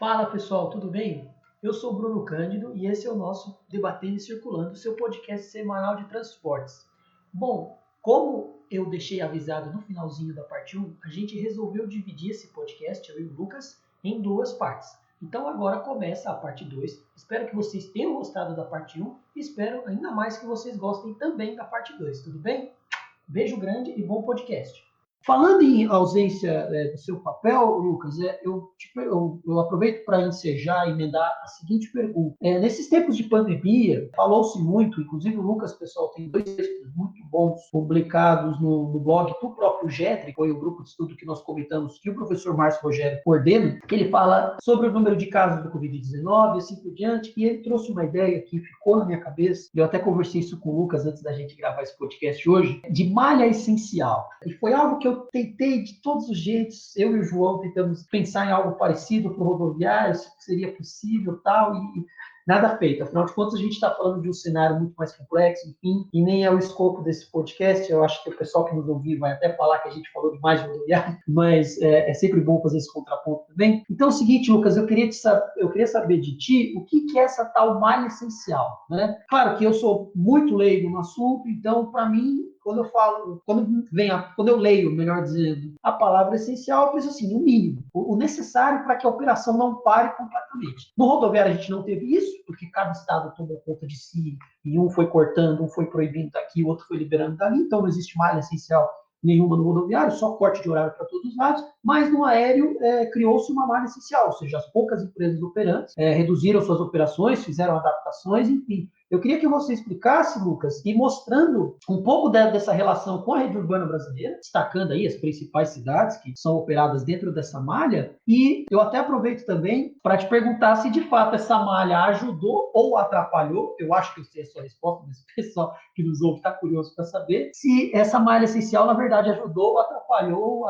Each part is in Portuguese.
Fala pessoal, tudo bem? Eu sou o Bruno Cândido e esse é o nosso Debatendo e Circulando, seu podcast semanal de transportes. Bom, como eu deixei avisado no finalzinho da parte 1, a gente resolveu dividir esse podcast, eu e o Lucas, em duas partes. Então agora começa a parte 2. Espero que vocês tenham gostado da parte 1 e espero ainda mais que vocês gostem também da parte 2, tudo bem? Beijo grande e bom podcast. Falando em ausência do seu papel, Lucas, eu aproveito para ensejar e emendar a seguinte pergunta. Nesses tempos de pandemia, falou-se muito, inclusive o Lucas, pessoal, tem 2 textos muito bons publicados no blog do próprio GEDRE, que foi o grupo de estudo que nós comentamos, que o professor Márcio Rogério coordena, que ele fala sobre o número de casos do Covid-19 e assim por diante, e ele trouxe uma ideia que ficou na minha cabeça, e eu até conversei isso com o Lucas antes da gente gravar esse podcast hoje, de malha essencial. E foi algo que eu tentei de todos os jeitos, eu e o João tentamos pensar em algo parecido para o rodoviário, se seria possível tal, e nada feito. Afinal de contas, a gente está falando de um cenário muito mais complexo, enfim, e nem é o escopo desse podcast. Eu acho que o pessoal que nos ouvir vai até falar que a gente falou demais de rodoviário, mas é sempre bom fazer esse contraponto também. Então é o seguinte, Lucas, eu queria saber de ti o que é essa tal malha essencial, né? Claro que eu sou muito leigo no assunto, então, para mim, quando eu leio, melhor dizendo, a palavra essencial, eu penso assim, o mínimo, o necessário para que a operação não pare completamente. No rodoviário a gente não teve isso, porque cada estado tomou conta de si, e um foi cortando, um foi proibindo daqui, o outro foi liberando dali, então não existe malha essencial nenhuma no rodoviário, só corte de horário para todos os lados, mas no aéreo criou-se uma malha essencial, ou seja, as poucas empresas operantes reduziram suas operações, fizeram adaptações, enfim. Eu queria que você explicasse, Lucas, e mostrando um pouco dessa relação com a rede urbana brasileira, destacando aí as principais cidades que são operadas dentro dessa malha, e eu até aproveito também para te perguntar se de fato essa malha ajudou ou atrapalhou, eu acho que eu sei a sua resposta, mas o pessoal que nos ouve está curioso para saber, se essa malha essencial, na verdade, ajudou ou atrapalhou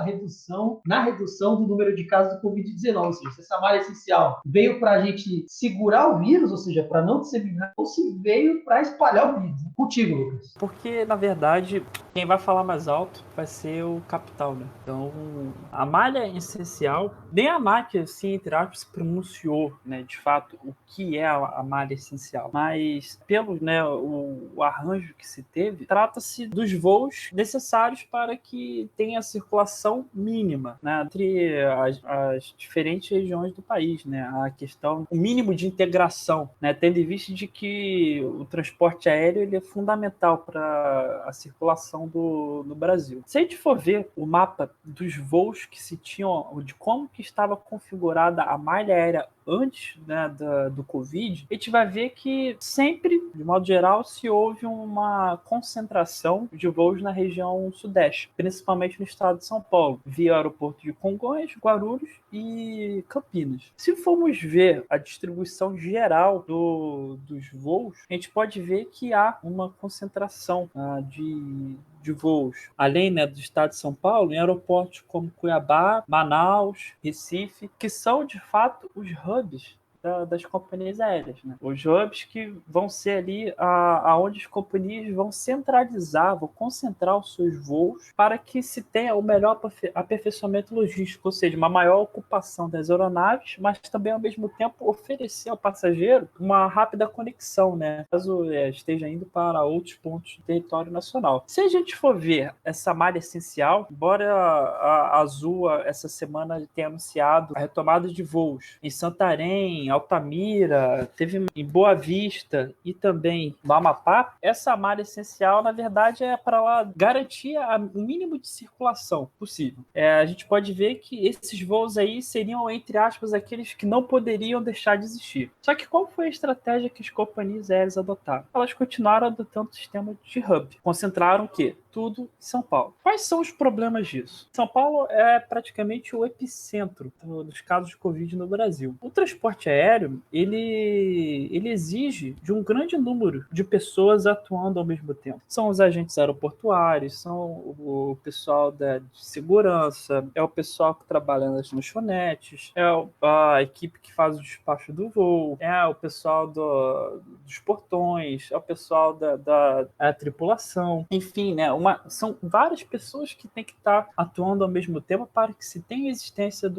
na redução do número de casos do Covid-19, ou seja, se essa malha essencial veio para a gente segurar o vírus, ou seja, para não disseminar, ou se veio para espalhar o vírus. Contigo, Lucas. Porque, na verdade, quem vai falar mais alto vai ser o capital, né? Então, a malha essencial, nem a ANAC, assim, entre aspas, se pronunciou, né, de fato, o que é a malha essencial. Mas, pelo, né, o arranjo que se teve, trata-se dos voos necessários para que tenha circulação mínima, né, entre as diferentes regiões do país, né? A questão, o mínimo de integração, né, tendo em vista de que o transporte aéreo ele é fundamental para a circulação do Brasil. Se a gente for ver o mapa dos voos que se tinham, de como que estava configurada a malha aérea antes, né, do Covid, a gente vai ver que sempre, de modo geral, se houve uma concentração de voos na região sudeste, principalmente no estado de São Paulo, via aeroporto de Congonhas, Guarulhos e Campinas. Se formos ver a distribuição geral dos voos, a gente pode ver que há uma concentração de voos, além, né, do estado de São Paulo, em aeroportos como Cuiabá, Manaus, Recife, que são de fato os hubs das companhias aéreas, né? Os hubs que vão ser ali aonde as companhias vão centralizar, vão concentrar os seus voos para que se tenha o melhor aperfeiçoamento logístico, ou seja, uma maior ocupação das aeronaves, mas também ao mesmo tempo oferecer ao passageiro uma rápida conexão, né, caso esteja indo para outros pontos do território nacional. Se a gente for ver essa malha essencial, embora a Azul essa semana tenha anunciado a retomada de voos em Santarém, Altamira, teve em Boa Vista e também no Amapá, essa malha essencial, na verdade, é para lá garantir o mínimo de circulação possível. A gente pode ver que esses voos aí seriam, entre aspas, aqueles que não poderiam deixar de existir. Só que qual foi a estratégia que as companhias aéreas adotaram? Elas continuaram adotando o sistema de hub. Concentraram o quê? Tudo em São Paulo. Quais são os problemas disso? São Paulo é praticamente o epicentro dos casos de Covid no Brasil. O transporte aéreo, ele exige de um grande número de pessoas atuando ao mesmo tempo. São os agentes aeroportuários, são o pessoal de segurança, é o pessoal que trabalha nas lanchonetes, é a equipe que faz o despacho do voo, é o pessoal dos portões, é o pessoal da tripulação. Enfim, né, são várias pessoas que têm que estar atuando ao mesmo tempo para que se tenha existência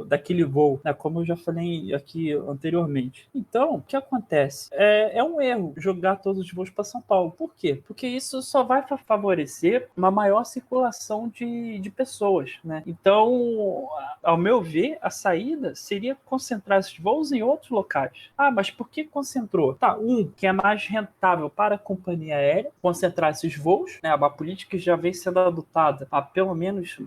daquele voo, né? Como eu já falei aqui anteriormente. Então, o que acontece? É um erro jogar todos os voos para São Paulo. Por quê? Porque isso só vai favorecer uma maior circulação de pessoas, né? Então, ao meu ver, a saída seria concentrar esses voos em outros locais. Ah, mas por que concentrou? Tá, que é mais rentável para a companhia aérea, concentrar esses voos, né? Uma política que já vem sendo adotada há pelo menos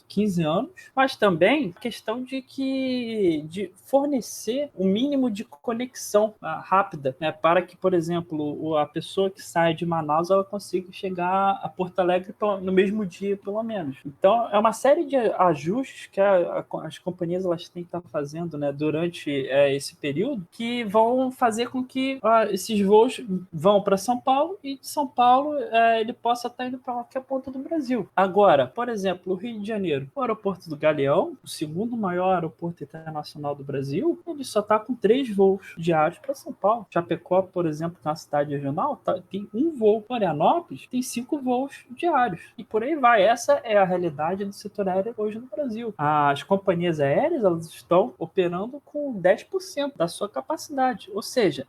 15 anos, mas também questão de fornecer o mínimo de conexão rápida, né? Para que, por exemplo, a pessoa que sai de Manaus ela consiga chegar a Porto Alegre no mesmo dia, pelo menos. Então, é uma série de ajustes que as companhias elas têm que estar fazendo, né, durante esse período, que vão fazer com que esses voos vão para São Paulo e de São Paulo ele possa estar indo para qualquer ponto do Brasil. Agora, por exemplo, o Rio de Janeiro, o aeroporto do Galeão, o segundo maior aeroporto internacional do Brasil, ele só está com 3 voos diários para São Paulo. Chapecó, por exemplo, na cidade regional, tem 1 voo. Florianópolis tem 5 voos diários. E por aí vai. Essa é a realidade do setor aéreo hoje no Brasil. As companhias aéreas elas estão operando com 10% da sua capacidade. Ou seja,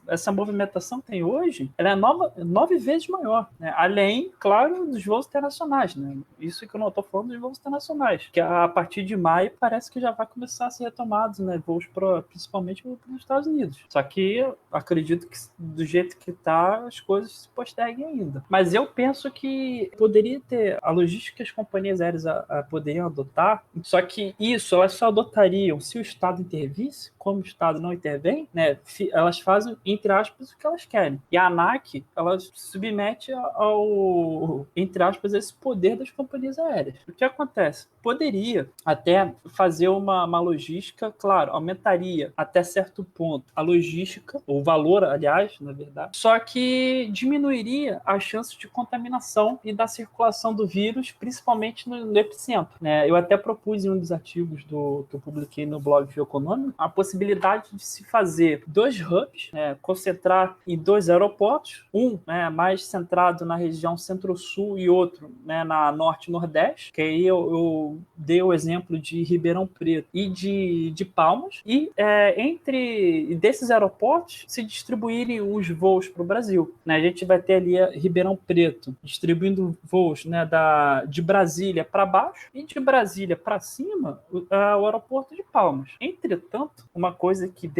essa movimentação que tem hoje ela é 9 vezes maior. Né? Além, claro, dos voos internacionais. Né? Isso que eu não estou falando dos voos internacionais. Que a partir de maio parece que já vai começar a ser retomado, né? Voos principalmente para os Estados Unidos. Só que eu acredito que do jeito que está, as coisas se posterguem ainda. Mas eu penso que poderia ter a logística que as companhias aéreas poderiam adotar, só que isso elas só adotariam se o Estado intervisse. Como o Estado não intervém, né, elas fazem, entre aspas, o que elas querem. E a ANAC, ela se submete ao, entre aspas, esse poder das companhias aéreas. O que acontece? Poderia até fazer uma logística, claro, aumentaria até certo ponto a logística, o valor, aliás, na verdade, só que diminuiria as chances de contaminação e da circulação do vírus, principalmente no epicentro. Né? Eu até propus em um dos artigos que eu publiquei no blog Geoeconômico a possibilidade de se fazer 2 hubs, né, concentrar em 2 aeroportos, né, mais centrado na região centro-sul e outro, né, na norte-nordeste, que aí eu dei o exemplo de Ribeirão Preto e de Palmas, e entre desses aeroportos se distribuírem os voos para o Brasil. Né? A gente vai ter ali Ribeirão Preto distribuindo voos, né, de Brasília para baixo e de Brasília para cima o aeroporto de Palmas. Entretanto, uma coisa que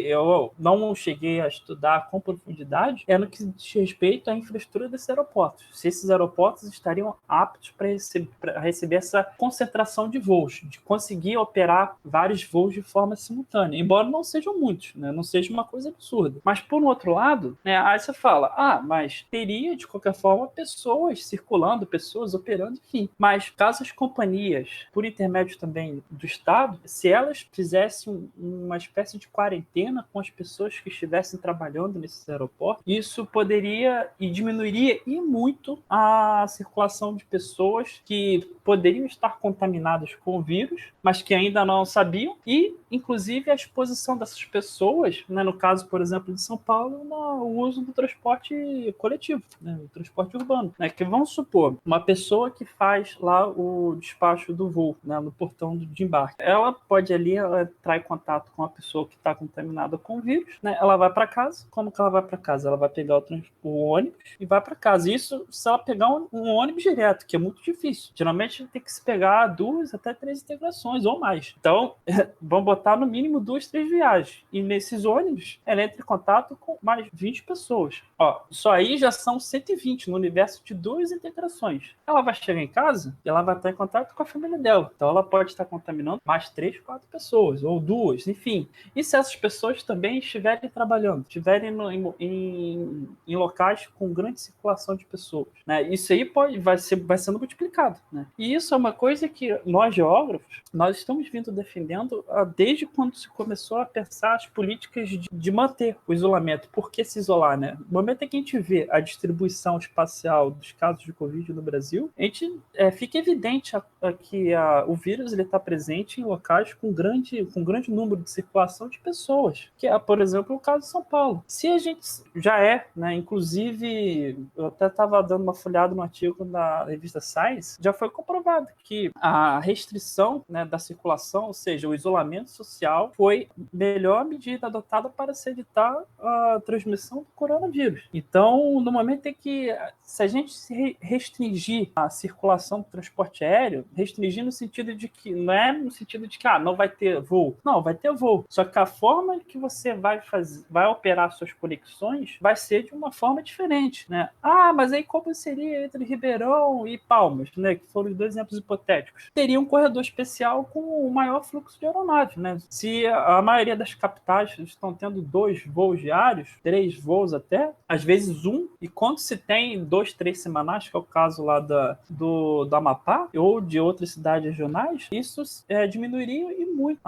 eu não cheguei a estudar com profundidade é no que diz respeito à infraestrutura desses aeroportos. Se esses aeroportos estariam aptos para receber essa concentração de voos, de conseguir operar vários voos de forma simultânea, embora não sejam muitos, né? Não seja uma coisa absurda. Mas, por um outro lado, né, aí você fala, mas teria, de qualquer forma, pessoas circulando, pessoas operando, enfim. Mas, caso as companhias, por intermédio também do Estado, se elas fizessem uma espécie de quarentena com as pessoas que estivessem trabalhando nesses aeroportos, isso poderia e diminuiria e muito a circulação de pessoas que poderiam estar contaminadas com o vírus, mas que ainda não sabiam, e, inclusive, a exposição dessas pessoas, né, no caso, por exemplo, de São Paulo, no uso do transporte coletivo, né, o transporte urbano. Né, que vamos supor, uma pessoa que faz lá o despacho do voo, né, no portão de embarque, ela pode ali entrar em contato com a pessoa que está contaminada com o vírus, né, ela vai para casa. Como que ela vai para casa? Ela vai pegar o ônibus e vai para casa. Isso se ela pegar um ônibus direto, que é muito difícil. Geralmente tem que se pegar 2 até 3 integrações ou mais. Então, vamos botar no mínimo 2, 3 viagens. E nesses ônibus, ela entra em contato com mais 20 pessoas. Só aí já são 120 no universo de 2 integrações. Ela vai chegar em casa e ela vai estar em contato com a família dela. Então, ela pode estar contaminando mais 3, 4 pessoas, ou 2, enfim. E se essas pessoas também estiverem trabalhando, estiverem em locais com grande circulação de pessoas, né? Isso aí vai sendo multiplicado, né? E isso é uma coisa que nós, geógrafos, nós estamos vindo defendendo há desde quando se começou a pensar as políticas de manter o isolamento. Por que se isolar, né? No momento em que a gente vê a distribuição espacial dos casos de Covid no Brasil, a gente fica evidente que o vírus está presente em locais com grande número de circulação de pessoas, que é, por exemplo, o caso de São Paulo. Se a gente já né, inclusive, eu até estava dando uma folhada no artigo da revista Science, já foi comprovado que a restrição, né, da circulação, ou seja, o isolamento social, foi a melhor medida adotada para se evitar a transmissão do coronavírus. Então, no momento em que, se a gente restringir a circulação do transporte aéreo, restringir no sentido de que, não é no sentido de que não vai ter voo. Não, vai ter voo. Só que a forma que você vai operar suas conexões vai ser de uma forma diferente, né? Mas aí como seria entre Ribeirão e Palmas, né? Que foram os 2 exemplos hipotéticos. Teria um corredor especial com o maior fluxo de aeronave, né? Se a maioria das capitais estão tendo 2 voos diários, 3 voos até, às vezes 1, e quando se tem 2, 3 semanais, que é o caso lá do Amapá, ou de outras cidades regionais, isso diminuiria e muito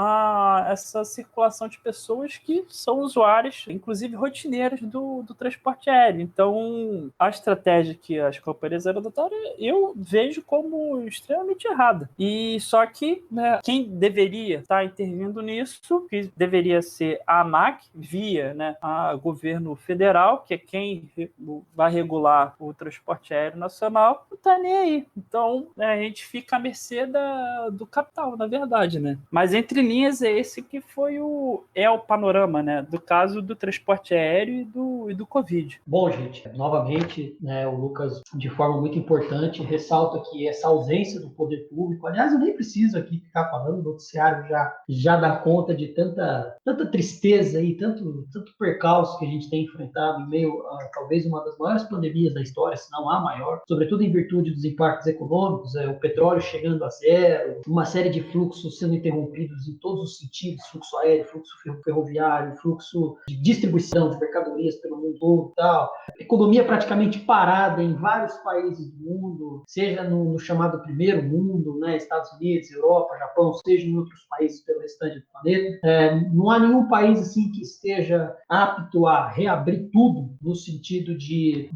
essa circulação de pessoas que são usuários, inclusive rotineiros do transporte aéreo. Então, a estratégia que as companhias aéreas adotaram, eu vejo como extremamente errada. E só que, né, quem deveria estar intervindo nisso, que deveria ser a ANAC, via, né, a governo federal, que é quem vai regular o transporte aéreo nacional, não está nem aí. Então, a gente fica à mercê do capital, na verdade, né? Mas entre linhas é esse que foi o panorama, né, do caso do transporte aéreo e do Covid. Bom, gente, novamente, né, o Lucas, de forma muito importante, ressalta que essa ausência do poder público, aliás, eu nem preciso aqui ficar falando, o noticiário já dá conta de tanta tristeza e tanto percalço que a gente tem enfrentado em meio a talvez uma das maiores pandemias da história, se não a maior, sobretudo em virtude dos impactos econômicos, o petróleo chegando a zero, uma série de fluxos sendo interrompidos em todos os sentidos, fluxo aéreo, fluxo ferroviário, fluxo de distribuição de mercadorias pelo mundo todo e tal, economia praticamente parada em vários países do mundo, seja no chamado primeiro mundo, né, Estados Unidos, Europa, Japão, seja em outros países pelo restante do planeta. Não há nenhum país assim que esteja apto a reabrir tudo no sentido de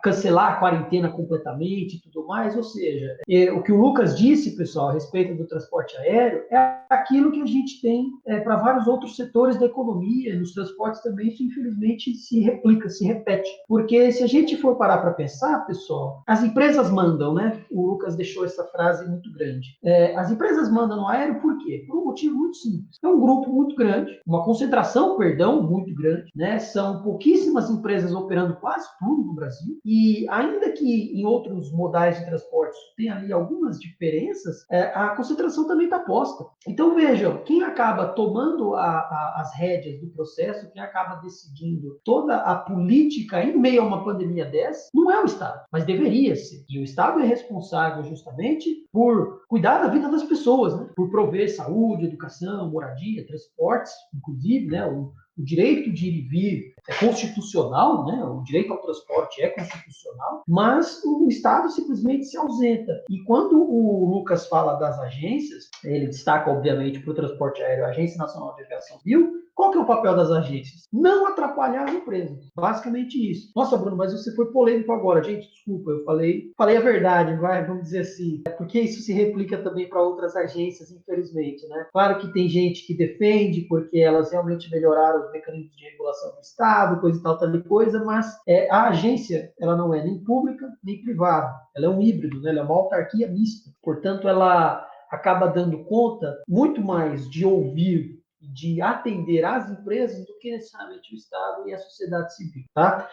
cancelar a quarentena completamente e tudo mais, ou seja, o que o Lucas disse, pessoal, a respeito do transporte aéreo, é aquilo que a gente tem para vários outros setores da economia, nos transportes também, isso infelizmente se replica, se repete. Porque se a gente for parar para pensar, pessoal, as empresas mandam, né? O Lucas deixou essa frase muito grande. As empresas mandam no aéreo por quê? Por um motivo muito simples. É um grupo muito grande, uma concentração, muito grande, né? São pouquíssimas empresas operando quase tudo no Brasil, e ainda que em outros modais de transporte tenha ali algumas diferenças, a concentração também está posta. Então, vejam, quem acaba tomando as rédeas do processo, quem acaba decidindo toda a política em meio a uma pandemia dessa, não é o Estado, mas deveria ser. E o Estado é responsável justamente por cuidar da vida das pessoas, né? Por prover saúde, educação, moradia, transportes, inclusive, né? O direito de ir e vir é constitucional, né? O direito ao transporte é constitucional, mas o Estado simplesmente se ausenta. E quando o Lucas fala das agências, ele destaca, obviamente, para o transporte aéreo a Agência Nacional de Aviação Civil. Qual que é o papel das agências? Não atrapalhar as empresas. Basicamente isso. Nossa, Bruno, mas você foi polêmico agora. Gente, desculpa, eu falei a verdade, vamos dizer assim. Porque isso se replica também para outras agências, infelizmente, né? Claro que tem gente que defende porque elas realmente melhoraram os mecanismos de regulação do Estado, coisa e tal coisa, mas a agência, ela não é nem pública nem privada. Ela é um híbrido, né? Ela é uma autarquia mista. Portanto, ela acaba dando conta muito mais de ouvir, de atender às empresas do que necessariamente o Estado e a sociedade civil, tá?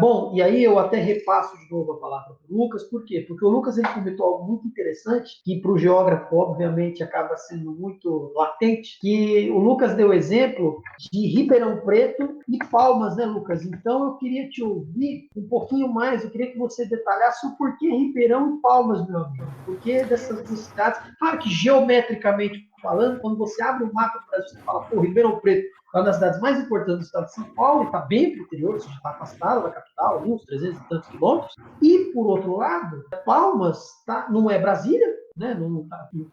Bom, e aí eu até repasso de novo a palavra para o Lucas, por quê? Porque o Lucas ele comentou algo muito interessante, que para o geógrafo, obviamente, acaba sendo muito latente, que o Lucas deu exemplo de Ribeirão Preto e Palmas, né, Lucas? Então eu queria te ouvir um pouquinho mais, eu queria que você detalhasse o porquê Ribeirão e Palmas, meu amigo. Por que dessas duas cidades? Claro que geometricamente falando, quando você abre o mapa do Brasil, você fala, pô, Ribeirão Preto é uma das cidades mais importantes do estado de São Paulo, está bem para o interior, ou seja, está afastada da capital, uns 300 e tantos quilômetros. E, por outro lado, Palmas não é Brasília, né,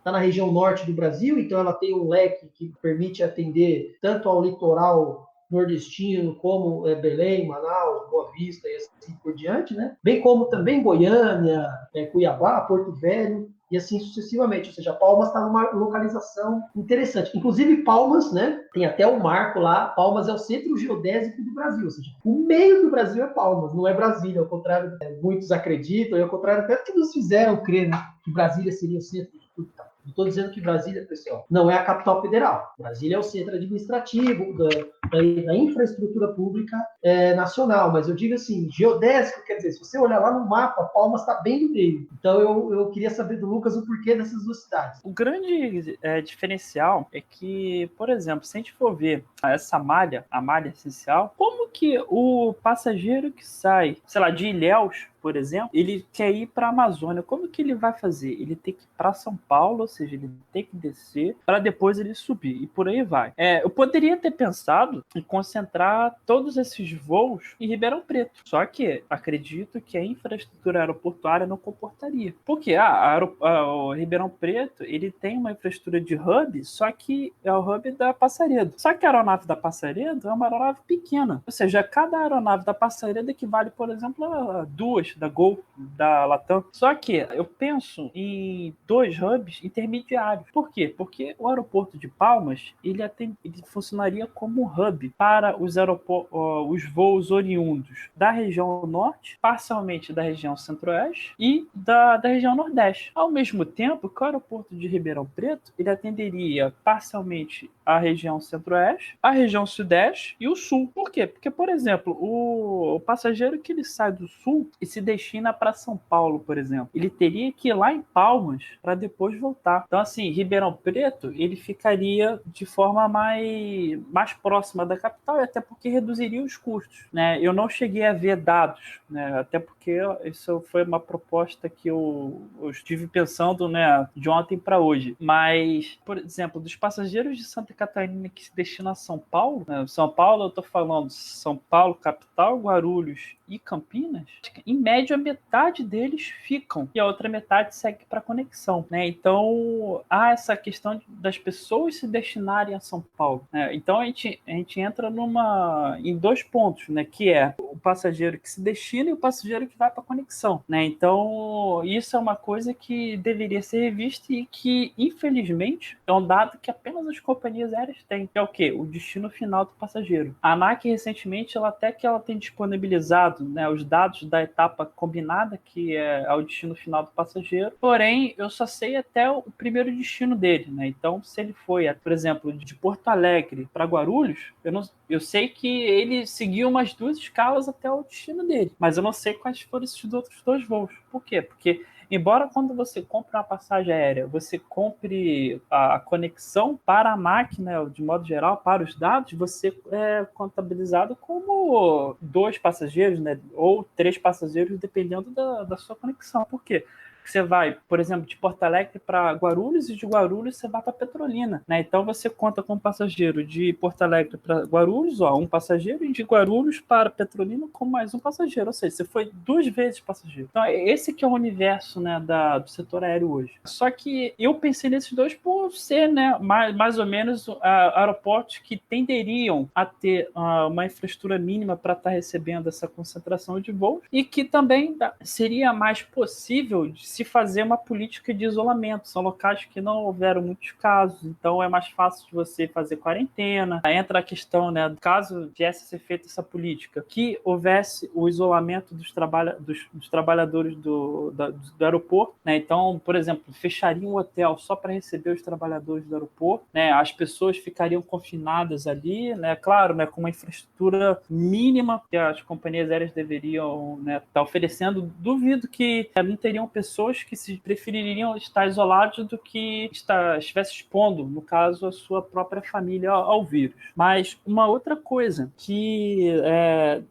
tá na região norte do Brasil, então ela tem um leque que permite atender tanto ao litoral nordestino, como Belém, Manaus, Boa Vista e assim por diante, né? Bem como também Goiânia, Cuiabá, Porto Velho e assim sucessivamente. Ou seja, Palmas está numa localização interessante. Inclusive Palmas, né? Tem até um marco lá. Palmas é o centro geodésico do Brasil, ou seja, o meio do Brasil é Palmas, não é Brasília, ao contrário, muitos acreditam, e ao contrário até que nos fizeram crer, né, que Brasília seria o centro de tudo. Não estou dizendo que Brasília, pessoal, não é a capital federal. Brasília é o centro administrativo da infraestrutura pública nacional, mas eu digo assim, geodésico, quer dizer, se você olhar lá no mapa, Palmas está bem no meio. Então eu queria saber do Lucas o porquê dessas duas cidades. O grande diferencial é que, por exemplo, se a gente for ver essa malha, a malha essencial, como que o passageiro que sai, sei lá, de Ilhéus, por exemplo, ele quer ir para a Amazônia, como que ele vai fazer? Ele tem que ir para São Paulo, ou seja, ele tem que descer para depois ele subir, e por aí vai. Eu poderia ter pensado em concentrar todos esses voos em Ribeirão Preto, só que acredito que a infraestrutura aeroportuária não comportaria. Porque o Ribeirão Preto, ele tem uma infraestrutura de hub, só que é o hub da Passaredo. Só que a aeronave da Passaredo é uma aeronave pequena, ou seja, cada aeronave da Passaredo equivale, por exemplo, a duas da Gol, da Latam. Só que eu penso em 2 hubs intermediários. Por quê? Porque o aeroporto de Palmas, ele funcionaria como hub para os voos oriundos da região norte, parcialmente da região centro-oeste e da região nordeste. Ao mesmo tempo que o aeroporto de Ribeirão Preto, ele atenderia parcialmente a região centro-oeste, a região sudeste e o sul. Por quê? Porque, por exemplo, o passageiro que ele sai do sul e se destina para São Paulo, por exemplo, ele teria que ir lá em Palmas para depois voltar. Então, assim, Ribeirão Preto, ele ficaria de forma mais próxima da capital e até porque reduziria os custos, né? Eu não cheguei a ver dados, né? Até porque isso foi uma proposta que eu estive pensando, né, de ontem para hoje. Mas, por exemplo, dos passageiros de Santa Catarina que se destinam a São Paulo, né? São Paulo, eu estou falando São Paulo, capital, Guarulhos e Campinas, em média, metade deles ficam e a outra metade segue para conexão, né? Então, há essa questão das pessoas se destinarem a São Paulo, né? Então, a gente entra em 2 pontos, né? Que é o passageiro que se destina e o passageiro que vai para conexão, né? Então, isso é uma coisa que deveria ser revista e que, infelizmente, é um dado que apenas as companhias aéreas têm, que é o quê? O destino final do passageiro. A ANAC, recentemente, ela tem disponibilizado, né, os dados da etapa combinada, que é o destino final do passageiro, porém, eu só sei até o primeiro destino dele, né? Então, se ele foi, por exemplo, de Porto Alegre para Guarulhos, eu sei que ele seguiu umas 2 escalas até o destino dele, mas eu não sei quais foram esses outros 2 voos. Por quê? Porque embora quando você compra uma passagem aérea, você compre a conexão para a máquina, de modo geral, para os dados, você é contabilizado como 2 passageiros, né? Ou 3 passageiros, dependendo da sua conexão. Por quê? Você vai, por exemplo, de Porto Alegre para Guarulhos e de Guarulhos você vai para Petrolina, né? Então você conta com um passageiro de Porto Alegre para Guarulhos, um passageiro, e de Guarulhos para Petrolina com mais um passageiro, ou seja, você foi 2 vezes passageiro. Então esse que é o universo, né, do setor aéreo hoje. Só que eu pensei nesses 2 por ser, né, mais ou menos aeroportos que tenderiam a ter uma infraestrutura mínima para estar recebendo essa concentração de voos e que também seria mais possível de se fazer uma política de isolamento. São locais que não houveram muitos casos, então é mais fácil de você fazer quarentena. Entra a questão, né, caso viesse a ser feita essa política, que houvesse o isolamento dos trabalhadores do aeroporto, né? Então, por exemplo, fecharia um hotel só para receber os trabalhadores do aeroporto, né? As pessoas ficariam confinadas ali, né? Claro, né, com uma infraestrutura mínima que as companhias aéreas deveriam, né, estar oferecendo. Duvido que não teriam pessoas que prefeririam estar isolados do que estivesse expondo, no caso, a sua própria família ao vírus. Mas uma outra coisa que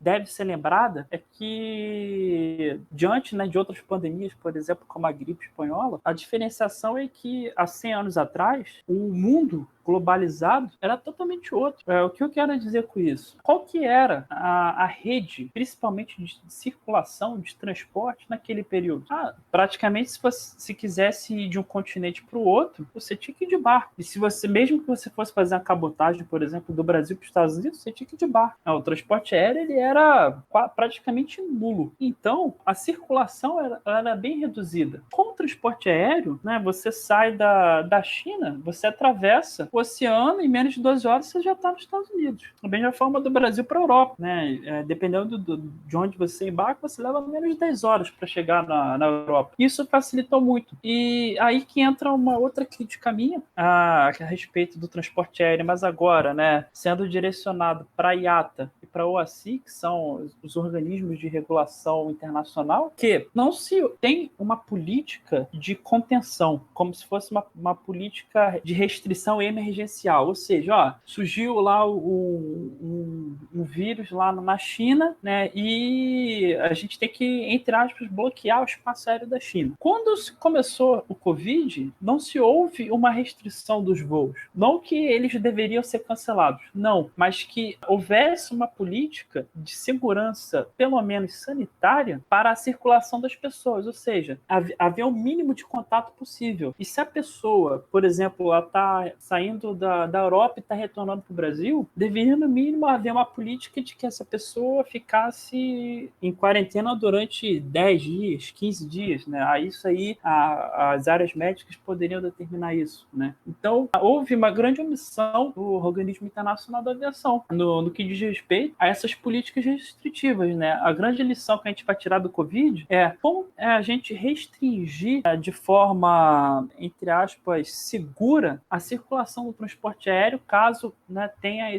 deve ser lembrada é que, diante, né, de outras pandemias, por exemplo, como a gripe espanhola, a diferenciação é que, há 100 anos atrás, o mundo globalizado era totalmente outro. O que eu quero dizer com isso? Qual que era a rede, principalmente de circulação, de transporte naquele período? Praticamente, se quisesse ir de um continente para o outro, você tinha que ir de barco. E se você, mesmo que você fosse fazer a cabotagem, por exemplo, do Brasil para os Estados Unidos, você tinha que ir de barco. O transporte aéreo ele era praticamente nulo. Então, a circulação era bem reduzida. Com o transporte aéreo, né, você sai da China, você atravessa o oceano, em menos de 12 horas você já está nos Estados Unidos. Da mesma forma do Brasil para a Europa. Né? Dependendo de onde você embarca, você leva menos de 10 horas para chegar na Europa. Isso facilitou muito. E aí que entra uma outra crítica minha a respeito do transporte aéreo, mas agora, né, sendo direcionado para a IATA e para a OACI, que são os organismos de regulação internacional, que não se tem uma política de contenção, como se fosse uma política de restrição emergencial. Ou seja, surgiu lá um vírus lá na China, né, e a gente tem que, entre aspas, bloquear o espaço aéreo da China. Quando começou o Covid, não se houve uma restrição dos voos. Não que eles deveriam ser cancelados, não, mas que houvesse uma política de segurança, pelo menos sanitária, para a circulação das pessoas, ou seja, haver o mínimo de contato possível. E se a pessoa, por exemplo, ela está saindo da Europa e está retornando para o Brasil, deveria no mínimo haver uma política de que essa pessoa ficasse em quarentena durante 10 dias, 15 dias, né? Isso aí, as áreas médicas poderiam determinar isso, né? Então, houve uma grande omissão do Organismo Internacional da Aviação no que diz respeito a essas políticas restritivas, né? A grande lição que a gente vai tirar do Covid é como a gente restringir de forma, entre aspas, segura a circulação do transporte aéreo caso, né, tenha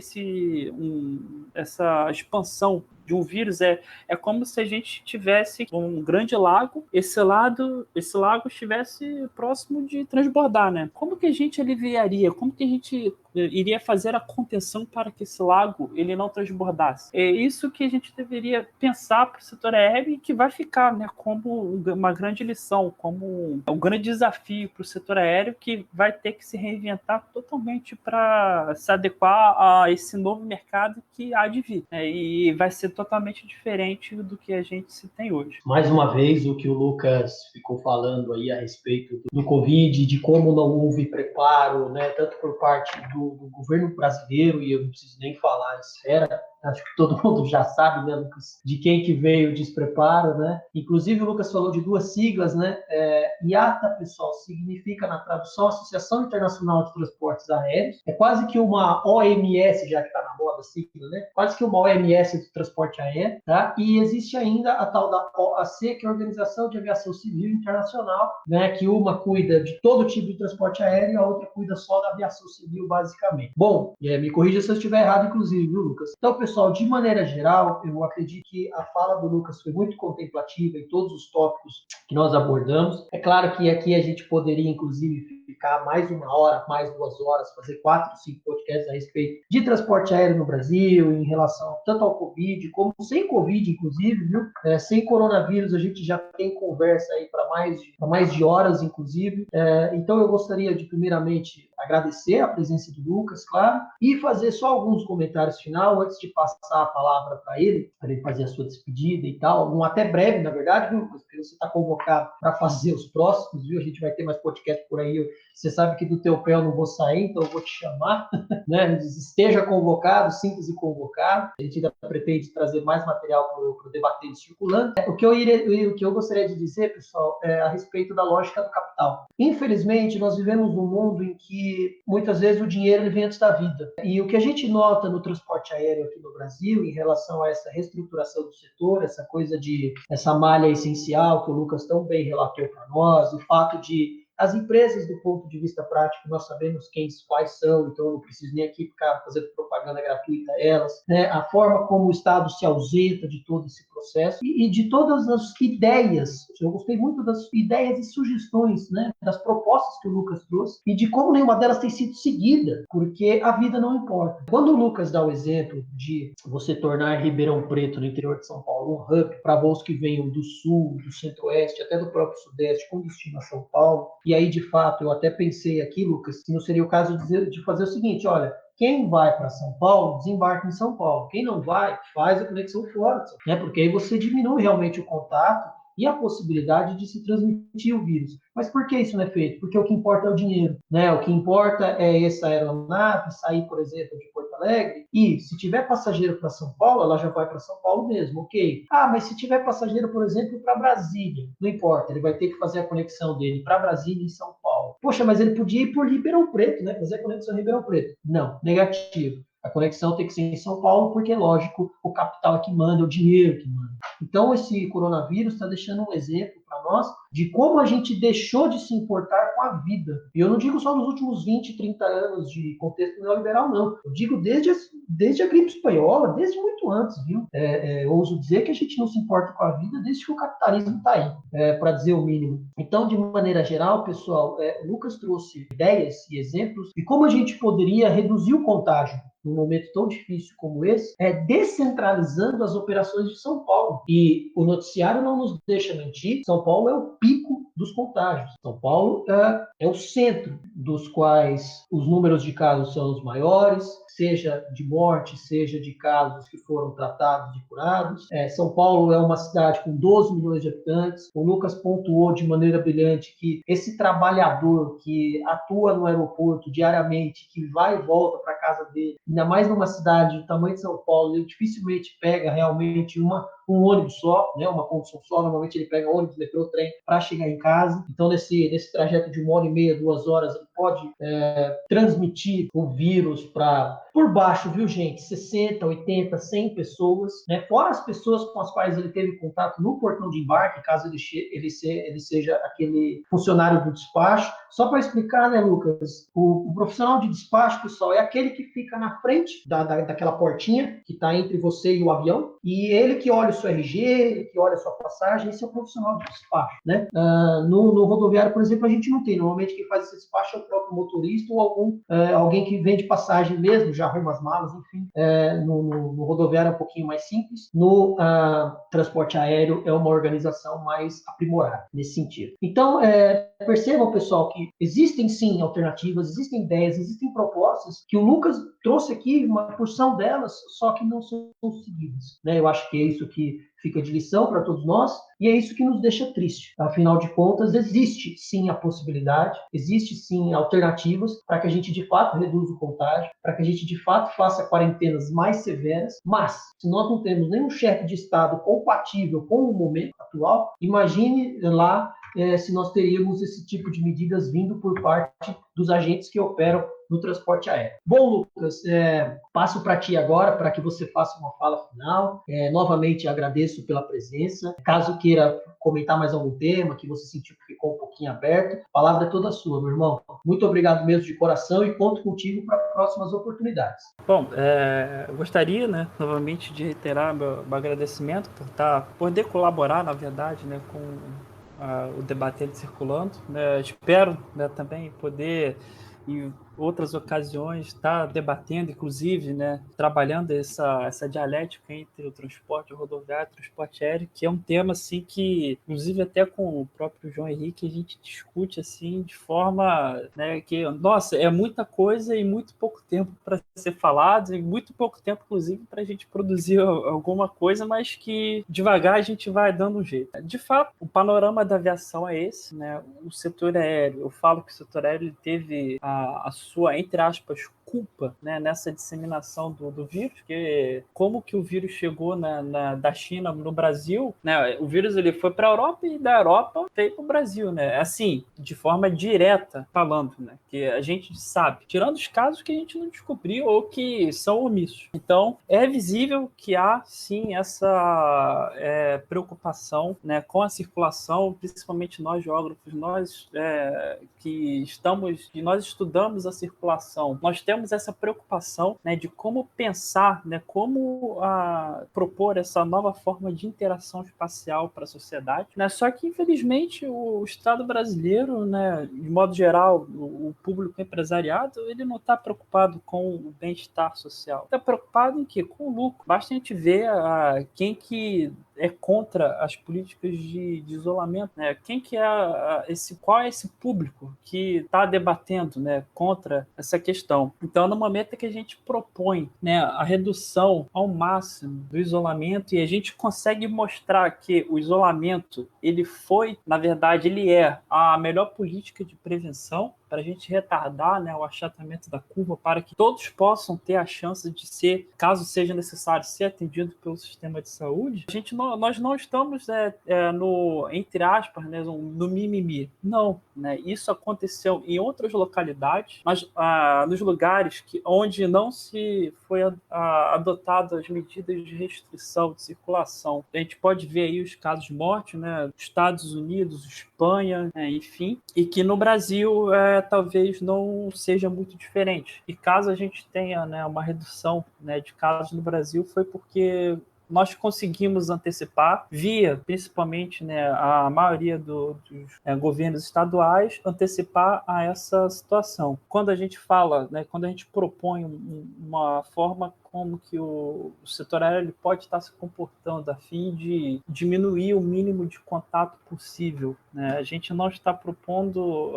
essa expansão de um vírus. É como se a gente tivesse um grande lago, esse lago estivesse próximo de transbordar, né? Como que a gente aliviaria? Como que a gente iria fazer a contenção para que esse lago ele não transbordasse? É isso que a gente deveria pensar para o setor aéreo e que vai ficar, né, como uma grande lição, como um grande desafio para o setor aéreo, que vai ter que se reinventar totalmente para se adequar a esse novo mercado que há de vir, né? E vai ser totalmente diferente do que a gente se tem hoje. Mais uma vez, o que o Lucas ficou falando aí a respeito do Covid, de como não houve preparo, né, tanto por parte do governo brasileiro, e eu não preciso nem falar a esfera, acho que todo mundo já sabe, né, Lucas, de quem que veio o despreparo, né? Inclusive, o Lucas falou de duas siglas, né? IATA, pessoal, significa, na tradução, Associação Internacional de Transportes Aéreos. É quase que uma OMS, já que está na moda a sigla, né? Quase que uma OMS do transporte aéreo, tá? E existe ainda a tal da OAC, que é a Organização de Aviação Civil Internacional, né? Que uma cuida de todo tipo de transporte aéreo e a outra cuida só da aviação civil, basicamente. Bom, me corrija se eu estiver errado, inclusive, viu, Lucas? Então, pessoal, de maneira geral, eu acredito que a fala do Lucas foi muito contemplativa em todos os tópicos que nós abordamos. É claro que aqui a gente poderia, inclusive, ficar mais 1 hora, mais 2 horas, fazer 4, 5 podcasts a respeito de transporte aéreo no Brasil, em relação tanto ao Covid, como sem Covid, inclusive, viu? Sem coronavírus, a gente já tem conversa aí para mais de horas, inclusive. Então, eu gostaria de, primeiramente, agradecer a presença do Lucas, claro, e fazer só alguns comentários final antes de passar a palavra para ele fazer a sua despedida e tal, um até breve, na verdade, viu, Lucas? Porque você está convocado para fazer os próximos, viu? A gente vai ter mais podcast por aí. Você sabe que do teu pé eu não vou sair, então eu vou te chamar, né? Esteja convocado, sinta-se convocado. A gente ainda pretende trazer mais material para o Debatendo Circulando. O que eu gostaria de dizer, pessoal, é a respeito da lógica do capital. Infelizmente, nós vivemos num mundo em que muitas vezes o dinheiro ele vem antes da vida. E o que a gente nota no transporte aéreo aqui no Brasil, em relação a essa reestruturação do setor, essa malha essencial que o Lucas tão bem relatou para nós, o fato de as empresas, do ponto de vista prático, nós sabemos quais são, então eu não preciso nem aqui ficar fazendo propaganda gratuita a elas, né? A forma como o Estado se ausenta de todo esse processo e de todas as ideias. Eu gostei muito das ideias e sugestões, né, das propostas que o Lucas trouxe e de como nenhuma delas tem sido seguida, porque a vida não importa. Quando o Lucas dá o exemplo de você tornar Ribeirão Preto, no interior de São Paulo, um hub para voos que venham do sul, do centro-oeste, até do próprio sudeste, com destino a São Paulo, e aí, de fato, eu até pensei aqui, Lucas, se não seria o caso de fazer o seguinte, olha, quem vai para São Paulo, desembarca em São Paulo. Quem não vai, faz a conexão fora, né? Porque aí você diminui realmente o contato e a possibilidade de se transmitir o vírus. Mas por que isso não é feito? Porque o que importa é o dinheiro, né? O que importa é essa aeronave sair, por exemplo, de Porto Alegre e, se tiver passageiro para São Paulo, ela já vai para São Paulo mesmo, ok. Ah, mas se tiver passageiro, por exemplo, para Brasília, não importa, ele vai ter que fazer a conexão dele para Brasília e São Paulo. Poxa, mas ele podia ir por Ribeirão Preto, né? Fazer a conexão Ribeirão Preto. Não, negativo. A conexão tem que ser em São Paulo, porque, lógico, o capital é que manda, o dinheiro que manda. Então, esse coronavírus está deixando um exemplo para nós de como a gente deixou de se importar com a vida. E eu não digo só nos últimos 20, 30 anos de contexto neoliberal, não. Eu digo desde a gripe espanhola, desde muito antes, viu? Eu ouso dizer que a gente não se importa com a vida desde que o capitalismo está aí, para dizer o mínimo. Então, de maneira geral, pessoal, o Lucas trouxe ideias e exemplos de como a gente poderia reduzir o contágio num momento tão difícil como esse, descentralizando as operações de São Paulo. E o noticiário não nos deixa mentir, São Paulo é o pico dos contágios. São Paulo é o centro dos quais os números de casos são os maiores, seja de morte, seja de casos que foram tratados e curados. São Paulo é uma cidade com 12 milhões de habitantes. O Lucas pontuou de maneira brilhante que esse trabalhador que atua no aeroporto diariamente, que vai e volta para a casa dele, ainda mais numa cidade do tamanho de São Paulo, ele dificilmente pega realmente um ônibus só, né, uma condução só. Normalmente ele pega ônibus, metrô, trem para chegar em casa. Então, nesse trajeto de 1h30, 2 horas, ele pode transmitir o vírus por baixo, viu, gente? 60, 80, 100 pessoas, né? Fora as pessoas com as quais ele teve contato no portão de embarque, caso ele seja aquele funcionário do despacho. Só para explicar, né, Lucas? O profissional de despacho, pessoal, é aquele que fica na frente daquela portinha que está entre você e o avião, e ele que olha o seu RG, ele que olha a sua passagem. Esse é o profissional de despacho, né? No rodoviário, por exemplo, a gente não tem. Normalmente quem faz esse despacho é o próprio motorista ou alguém que vende passagem mesmo, já arruma as malas, enfim. No rodoviário é um pouquinho mais simples. No transporte aéreo é uma organização mais aprimorada nesse sentido. Então, percebam, pessoal, que existem sim alternativas, existem ideias, existem propostas que o Lucas trouxe aqui, uma porção delas, só que não são seguidas, né? Eu acho que é isso que fica de lição para todos nós, e é isso que nos deixa triste. Afinal de contas, existe sim a possibilidade, existe sim alternativas para que a gente de fato reduza o contágio, para que a gente de fato faça quarentenas mais severas, mas se nós não temos nenhum chefe de Estado compatível com o momento atual, imagine lá se nós teríamos esse tipo de medidas vindo por parte dos agentes que operam no transporte aéreo. Bom, Lucas, passo para ti agora, para que você faça uma fala final. Novamente agradeço pela presença. Caso queira comentar mais algum tema que você sentiu que ficou um pouquinho aberto, a palavra é toda sua, meu irmão. Muito obrigado mesmo de coração e conto contigo para próximas oportunidades. Bom, eu gostaria, né, novamente de reiterar meu agradecimento por poder colaborar, na verdade, né, com o Debatendo Circulando, né. Espero, né, também poder, em outras ocasiões, estar debatendo, inclusive, né, trabalhando essa dialética entre o transporte rodoviário e o transporte aéreo, que é um tema assim que, inclusive, até com o próprio João Henrique, a gente discute assim de forma, né, que, nossa, é muita coisa e muito pouco tempo para ser falado, e muito pouco tempo, inclusive, para a gente produzir alguma coisa, mas que devagar a gente vai dando um jeito. De fato, o panorama da aviação é esse, né? O setor aéreo, eu falo que o setor aéreo teve a sua, entre aspas, culpa, né, nessa disseminação do vírus, porque como que o vírus chegou da China no Brasil, né? O vírus ele foi para a Europa e da Europa veio para o Brasil, né? Assim, de forma direta falando, né? Que a gente sabe, tirando os casos que a gente não descobriu ou que são omissos. Então, é visível que há sim essa preocupação, né, com a circulação, principalmente nós geógrafos, nós que nós estudamos a circulação, nós temos tivemos essa preocupação, né, de como pensar, né, como propor essa nova forma de interação espacial para a sociedade, né? Só que, infelizmente, o Estado brasileiro, né, de modo geral, o público empresariado, ele não está preocupado com o bem-estar social. Está preocupado em quê? Com o lucro. Basta a gente ver quem que é contra as políticas de isolamento, né? Quem que é qual é esse público que está debatendo, né, contra essa questão? Então, no momento que a gente propõe, né, a redução ao máximo do isolamento e a gente consegue mostrar que o isolamento, ele foi, na verdade, ele é a melhor política de prevenção para a gente retardar, né, o achatamento da curva, para que todos possam ter a chance de ser, caso seja necessário, ser atendido pelo sistema de saúde. Nós não estamos entre aspas, né, no mimimi. Não, né? Isso aconteceu em outras localidades, mas nos lugares onde não se foi adotado as medidas de restrição de circulação. A gente pode ver aí os casos de morte, né? Estados Unidos, Espanha, enfim, e que no Brasil talvez não seja muito diferente. E caso a gente tenha, né, uma redução, né, de casos no Brasil, foi porque nós conseguimos antecipar, principalmente, né, a maioria dos governos estaduais, antecipar a essa situação. Quando a gente fala, né, quando a gente propõe uma forma como que o setor aéreo pode estar se comportando a fim de diminuir o mínimo de contato possível, né? A gente está propondo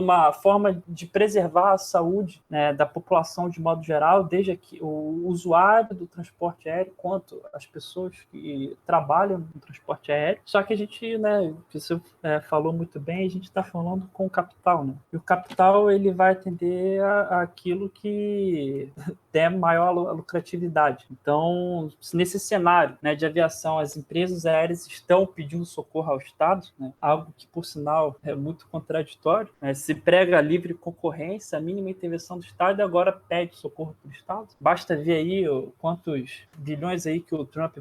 uma forma de preservar a saúde, né, da população de modo geral, desde aqui, o usuário do transporte aéreo quanto as pessoas que trabalham no transporte aéreo. Só que a gente, né, você falou muito bem, a gente está falando com o capital, né? E o capital, ele vai atender aquilo que der maior lucratividade. Então, nesse cenário, né, de aviação, as empresas aéreas estão pedindo socorro ao Estado, né, algo que, por sinal, é muito contraditório, né? Se prega a livre concorrência, a mínima intervenção do Estado, e agora pede socorro para o Estado. Basta ver aí quantos bilhões aí que o Trump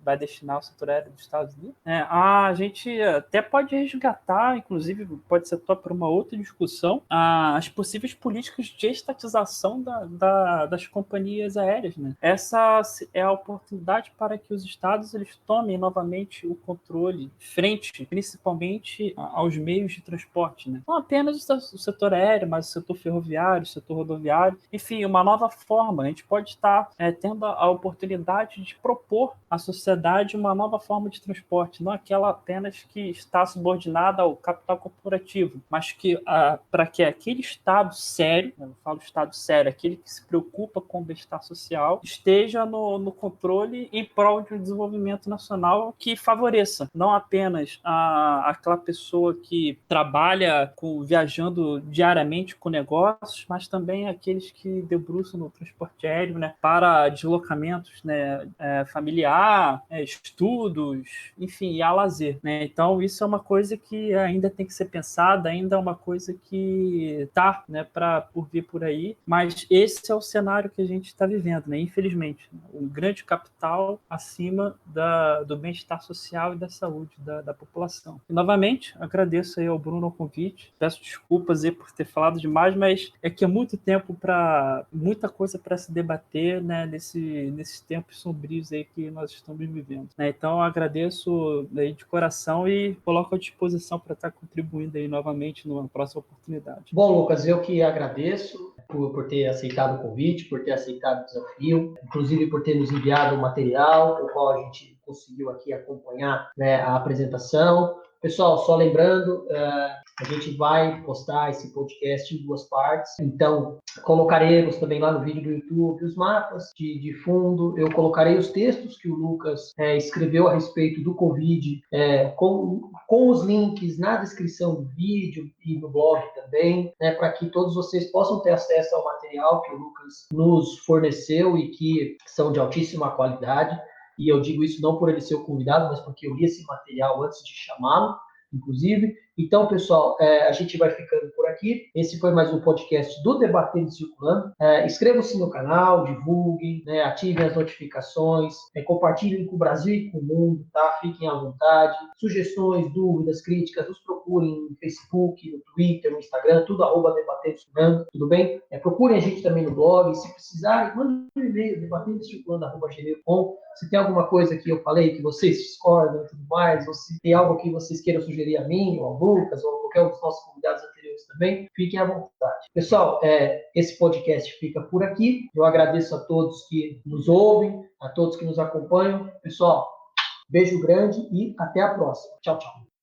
vai destinar ao setor aéreo dos Estados Unidos. A gente até pode resgatar, inclusive, pode ser para uma outra discussão, as possíveis políticas de estatização das companhias aéreas, né? Essa é a oportunidade para que os estados eles tomem novamente o controle frente, principalmente aos meios de transporte, né? Não apenas o setor aéreo, mas o setor ferroviário, o setor rodoviário, enfim, uma nova forma. A gente pode estar tendo a oportunidade de propor à sociedade uma nova forma de transporte, não aquela apenas que está subordinada ao capital corporativo, mas que para que aquele Estado sério, eu falo Estado sério, aquele que se preocupa com o bem-estar social, esteja no controle em prol de um desenvolvimento nacional que favoreça não apenas aquela pessoa que trabalha viajando diariamente com negócios, mas também aqueles que debruçam no transporte aéreo, né, para deslocamentos, né, familiar, estudos, enfim, e a lazer, né? Então, isso é uma coisa que ainda tem que ser pensada, ainda é uma coisa que está, né, por vir por aí, mas esse é o cenário que a gente está vivendo, né? Infelizmente, um grande capital acima do bem-estar social e da saúde da população. E, novamente, agradeço aí ao Bruno o convite, peço desculpas aí por ter falado demais, mas é que é muito tempo muita coisa para se debater, né, nesses tempos sombrios aí que nós estamos vivendo, né? Então, eu agradeço aí de coração e coloco à disposição para estar contribuindo aí novamente numa próxima oportunidade. Bom, Lucas, eu que agradeço por ter aceitado o convite, por ter aceitado o desafio, inclusive por ter nos enviado o material, o qual a gente conseguiu aqui acompanhar, né, a apresentação. Pessoal, só lembrando, a gente vai postar esse podcast em 2 partes, então colocaremos também lá no vídeo do YouTube os mapas de fundo, eu colocarei os textos que o Lucas escreveu a respeito do Covid, com os links na descrição do vídeo e no blog também, né, para que todos vocês possam ter acesso ao material que o Lucas nos forneceu e que são de altíssima qualidade. E eu digo isso não por ele ser o convidado, mas porque eu li esse material antes de chamá-lo, inclusive. Então, pessoal, a gente vai ficando por aqui. aqui. Esse foi mais um podcast do Debatendo e Circulando. Inscrevam-se no canal, divulguem, né, ativem as notificações, compartilhem com o Brasil e com o mundo, tá? Fiquem à vontade. Sugestões, dúvidas, críticas, nos procurem no Facebook, no Twitter, no Instagram, tudo @Debatendo e Circulando, tudo bem? Procurem a gente também no blog. Se precisarem, mandem um e-mail, debatendocirculando@gmail.com. Se tem alguma coisa que eu falei que vocês discordam e tudo mais, ou se tem algo que vocês queiram sugerir a mim, ou ao Lucas, ou a qualquer um dos nossos convidados anteriores também, fiquem à vontade. Pessoal, esse podcast fica por aqui. Eu agradeço a todos que nos ouvem, a todos que nos acompanham. Pessoal, beijo grande e até a próxima. Tchau, tchau.